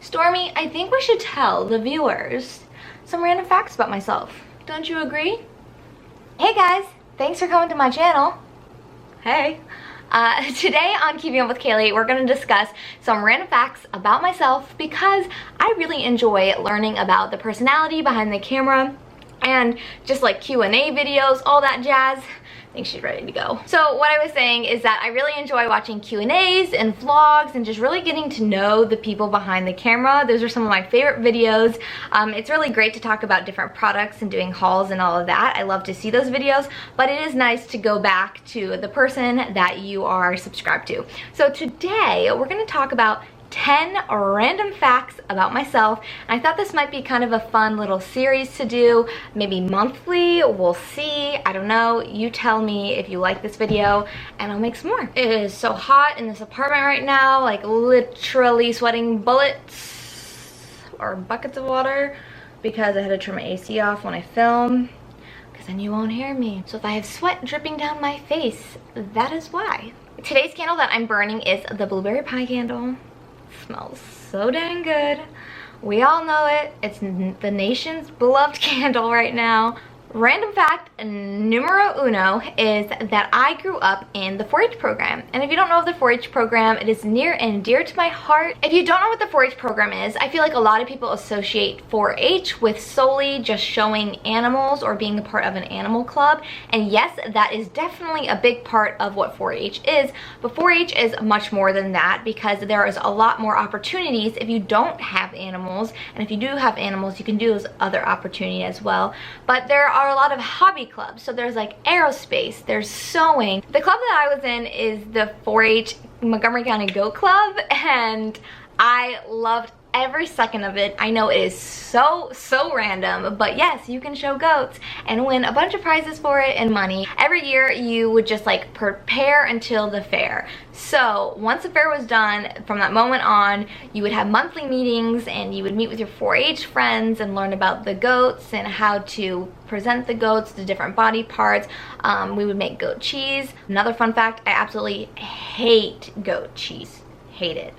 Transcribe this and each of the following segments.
Stormy, I think we should tell the viewers some random facts about myself. Don't you agree? Hey guys, thanks for coming to my channel. Hey. Today on Keeping Up with Kaylee, we're going to discuss some random facts about myself because I really enjoy learning about the personality behind the camera and just like Q&A videos, all that jazz. I think she's ready to go. So what I was saying is that I really enjoy watching Q&As and vlogs and just really getting to know the people behind the camera. Those are some of my favorite videos. It's really great to talk about different products and doing hauls and all of that. I love to see those videos, but it is nice to go back to the person that you are subscribed to. So today we're going to talk about 10 random facts about myself. And I thought this might be kind of a fun little series to do, maybe monthly. We'll see. I don't know. You tell me if you like this video and I'll make some more. It is so hot in this apartment right now, like literally sweating bullets or buckets of water because I had to turn my AC off when I film because then you won't hear me. So if I have sweat dripping down my face, that is why. Today's candle that I'm burning is the blueberry pie candle. Smells so dang good. We all know it. It's the nation's beloved candle right now. Random fact numero uno is that I grew up in the 4-H program. And if you don't know of the 4-H program, it is near and dear to my heart. If you don't know what the 4-H program is, I feel like a lot of people associate 4-H with solely just showing animals or being a part of an animal club. And yes, that is definitely a big part of what 4-H is, but 4-H is much more than that because there is a lot more opportunities if you don't have animals. And if you do have animals, you can do those other opportunities as well. But there are a lot of hobby clubs. So there's like aerospace, there's sewing. The club that I was in is the 4-H Montgomery County Goat Club, and I loved every second of it. I know it is so random, but yes, you can show goats and win a bunch of prizes for it and money. Every year you would just like prepare until the fair. So once the fair was done, from that moment on, you would have monthly meetings and you would meet with your 4-H friends and learn about the goats and how to present the goats, the different body parts. We would make goat cheese. Another fun fact, I absolutely hate goat cheese. Hate it.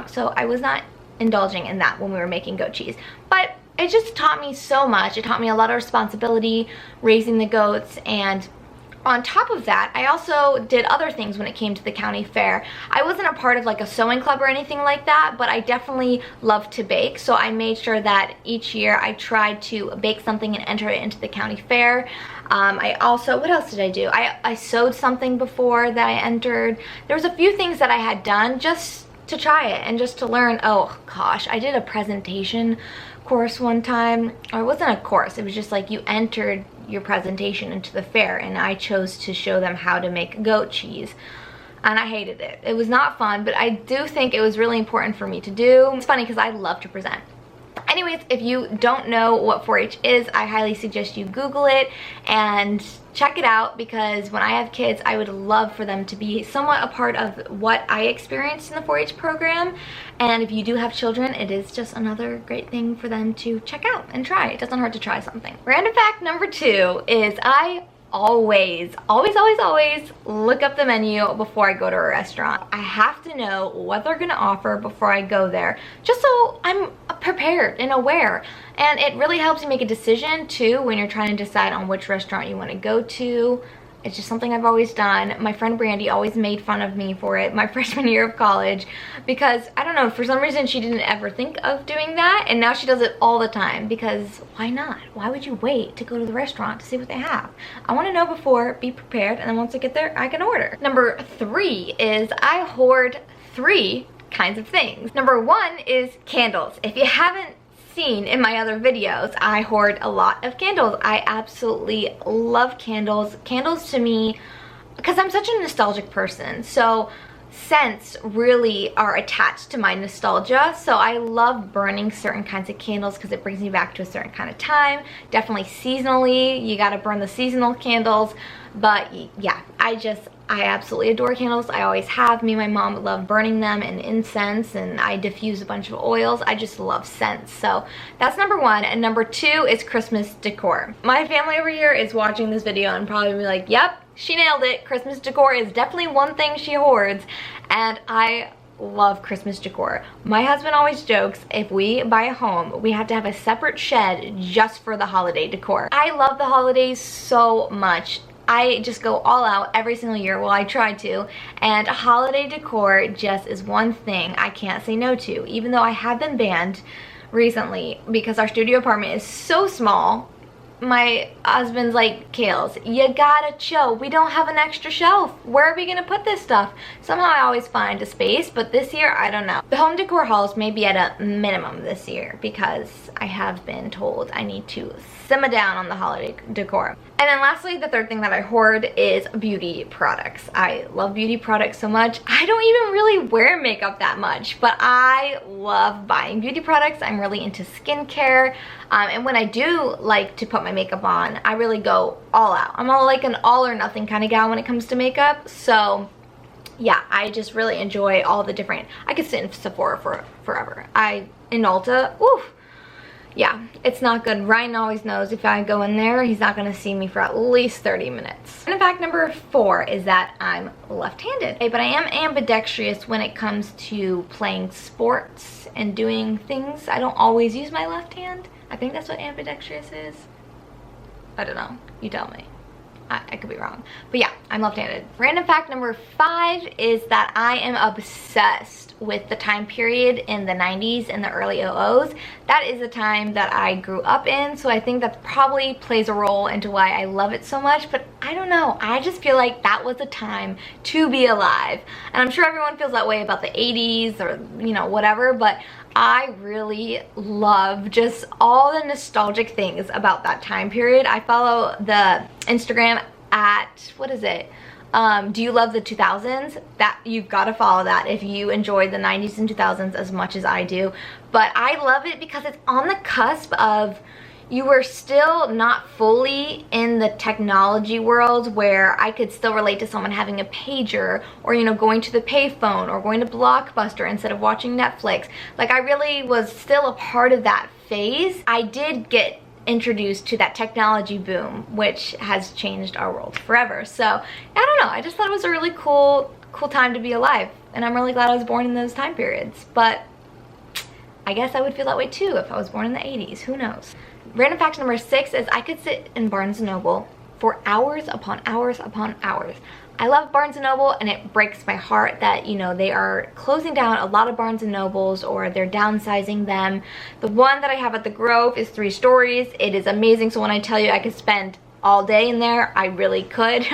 So I was not indulging in that when we were making goat cheese, but it just taught me so much. It taught me a lot of responsibility raising the goats, and on top of that, I also did other things when it came to the county fair. I wasn't a part of like a sewing club or anything like that, but I definitely love to bake, so I made sure that each year I tried to bake something and enter it into the county fair. I also, what else did I do? I sewed something before that I entered. There was a few things that I had done just to try it and just to learn. Oh gosh, I did a presentation course one time, or it wasn't a course, it was just like you entered your presentation into the fair and I chose to show them how to make goat cheese, and I hated it. It was not fun, but I do think it was really important for me to do. It's funny because I love to present. Anyways, if you don't know what 4-H is, I highly suggest you Google it and check it out, because when I have kids, I would love for them to be somewhat a part of what I experienced in the 4-H program. And if you do have children, it is just another great thing for them to check out and try. It doesn't hurt to try something. Random fact number 2 is I always look up the menu before I go to a restaurant. I have to know what they're gonna offer before I go there, just so I'm prepared and aware. And it really helps you make a decision too when you're trying to decide on which restaurant you want to go to. It's just something I've always done. My friend Brandy always made fun of me for it my freshman year of college because, I don't know, for some reason she didn't ever think of doing that, and now she does it all the time because why not? Why would you wait to go to the restaurant to see what they have? I want to know before, be prepared, and then once I get there, I can order. Number 3 is I hoard 3 kinds of things. Number 1 is candles. If you haven't seen in my other videos, I hoard a lot of candles. I absolutely love candles. Candles to me, because I'm such a nostalgic person, so scents really are attached to my nostalgia. So I love burning certain kinds of candles because it brings me back to a certain kind of time. Definitely seasonally, you gotta burn the seasonal candles. But yeah, I absolutely adore candles. I always have. Me and my mom love burning them, and incense, and I diffuse a bunch of oils. I just love scents. So that's number 1. And number 2 is Christmas decor. My family over here is watching this video and probably be like, yep, she nailed it. Christmas decor is definitely one thing she hoards, and I love Christmas decor. My husband always jokes if we buy a home, we have to have a separate shed just for the holiday decor. I love the holidays so much. I just go all out every single year. Well, I try to. And holiday decor just is one thing I can't say no to, even though I have been banned recently because our studio apartment is so small. My husband's like, Kales, you gotta chill. We don't have an extra shelf. Where are we gonna put this stuff? Somehow I always find a space, but this year, I don't know. The home decor hauls may be at a minimum this year because I have been told I need to simmer down on the holiday decor. And then lastly, the third thing that I hoard is beauty products. I love beauty products so much. I don't even really wear makeup that much, but I love buying beauty products. I'm really into skincare. And when I do like to put my makeup on, I really go all out. I'm all like an all or nothing kind of gal when it comes to makeup. So yeah, I just really enjoy all the different, I could sit in Sephora for forever. In Ulta, oof. Yeah, it's not good. Ryan always knows if I go in there, he's not gonna see me for at least 30 minutes. And fact number 4 is that I'm left-handed. But I am ambidextrous when it comes to playing sports and doing things. I don't always use my left hand. I think that's what ambidextrous is. I don't know, you tell me. I could be wrong. But yeah, I'm left-handed. Random fact number 5 is that I am obsessed with the time period in the 90s and the early 00s. That is a time that I grew up in, so I think that probably plays a role into why I love it so much. But I don't know, I just feel like that was a time to be alive. And I'm sure everyone feels that way about the 80s or, you know, whatever, but I really love just all the nostalgic things about that time period. I follow the Instagram at, what is it? Do you love the 2000s? That you've got to follow that if you enjoy the 90s and 2000s as much as I do. But I love it because it's on the cusp of, you were still not fully in the technology world where I could still relate to someone having a pager or, you know, going to the payphone or going to Blockbuster instead of watching Netflix. Like, I really was still a part of that phase. I did get introduced to that technology boom, which has changed our world forever. So, I don't know, I just thought it was a really cool time to be alive. And I'm really glad I was born in those time periods. But I guess I would feel that way too if I was born in the 80s, who knows? Random fact number 6 is I could sit in Barnes & Noble for hours upon hours upon hours. I love Barnes & Noble, and it breaks my heart that, you know, they are closing down a lot of Barnes & Nobles, or they're downsizing them. The one that I have at the Grove is 3 stories. It is amazing, so when I tell you I could spend all day in there, I really could.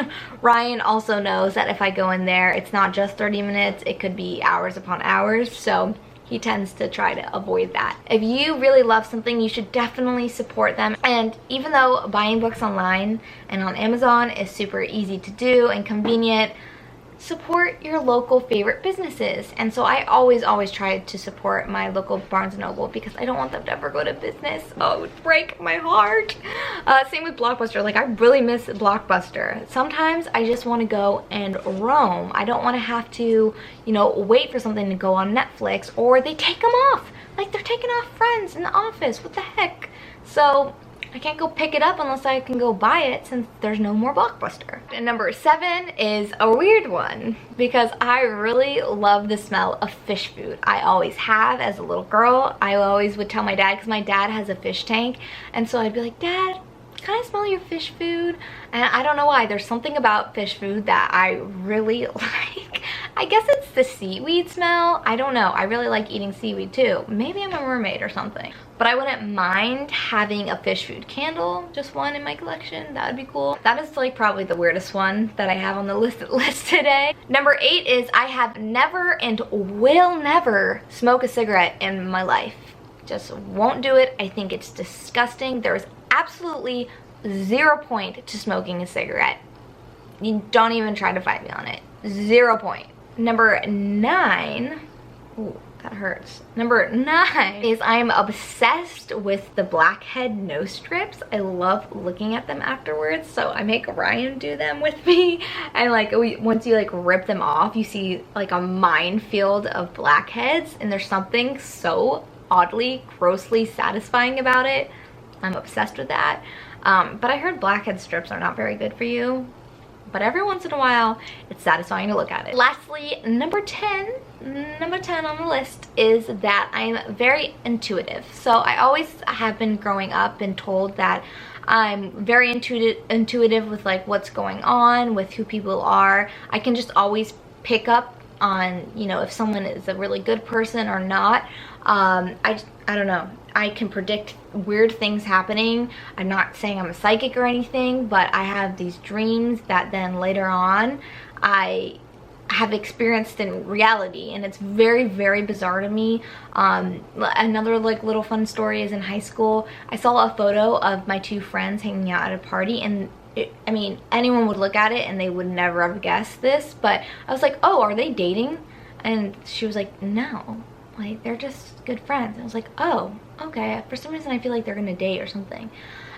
Ryan also knows that if I go in there, it's not just 30 minutes, it could be hours upon hours, so he tends to try to avoid that. If you really love something, you should definitely support them. And even though buying books online and on Amazon is super easy to do and convenient, support your local favorite businesses. And so I always try to support my local Barnes & Noble because I don't want them to ever go to business. Oh, it would break my heart. Same with Blockbuster. Like, I really miss Blockbuster. Sometimes I just want to go and roam. I don't want to have to, you know, wait for something to go on Netflix, or they take them off. Like, they're taking off Friends in the Office. What the heck? So I can't go pick it up unless I can go buy it, since there's no more Blockbuster. And number 7 is a weird one because I really love the smell of fish food. I always have as a little girl. I always would tell my dad, because my dad has a fish tank, and so I'd be like, Dad, can I smell your fish food? And I don't know why, there's something about fish food that I really like. I guess it's the seaweed smell. I don't know, I really like eating seaweed too. Maybe I'm a mermaid or something. But I wouldn't mind having a fish food candle, just one in my collection. That would be cool. That is like probably the weirdest one that I have on the list today. Number 8 is I have never and will never smoke a cigarette in my life. Just won't do it. I think it's disgusting. There is absolutely 0 point to smoking a cigarette. You don't even try to fight me on it. 0 point. Number 9, ooh, that hurts. Number 9 is I'm obsessed with the blackhead nose strips. I love looking at them afterwards, so I make Ryan do them with me. And like, once you like rip them off, you see like a minefield of blackheads, and there's something so oddly, grossly satisfying about it. I'm obsessed with that. But I heard blackhead strips are not very good for you. but every once in a while it's satisfying to look at it. Lastly, number 10 on the list is that I'm very intuitive. So I always have been growing up and told that I'm very intuitive with like what's going on, with who people are. I can just always pick up on, you know, if someone is a really good person or not. I don't know. I can predict weird things happening. I'm not saying I'm a psychic or anything, but I have these dreams that then later on I have experienced in reality, and it's very, very bizarre to me. Another like little fun story is in high school, I saw a photo of my two friends hanging out at a party, and I mean, anyone would look at it and they would never have guessed this, but I was like, oh, are they dating? And she was like, no, like they're just good friends. And I was like, oh, okay. For some reason I feel like they're gonna date or something.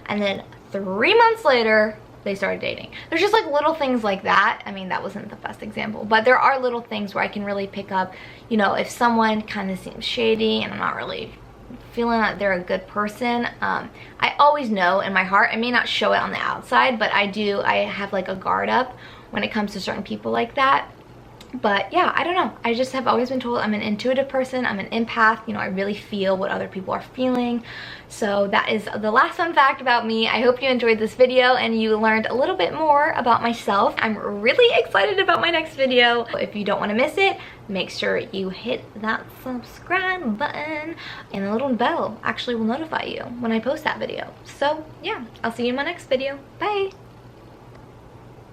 And then 3 months later they started dating. There's just like little things like that. I mean, that wasn't the best example, but there are little things where I can really pick up, you know, if someone kind of seems shady and I'm not really feeling that they're a good person. I always know in my heart. I may not show it on the outside, but I have like a guard up when it comes to certain people like that. But yeah, I don't know. I just have always been told I'm an intuitive person. I'm an empath. You know, I really feel what other people are feeling. So that is the last fun fact about me. I hope you enjoyed this video and you learned a little bit more about myself. I'm really excited about my next video. If you don't want to miss it, make sure you hit that subscribe button, and the little bell actually will notify you when I post that video. So yeah, I'll see you in my next video. Bye.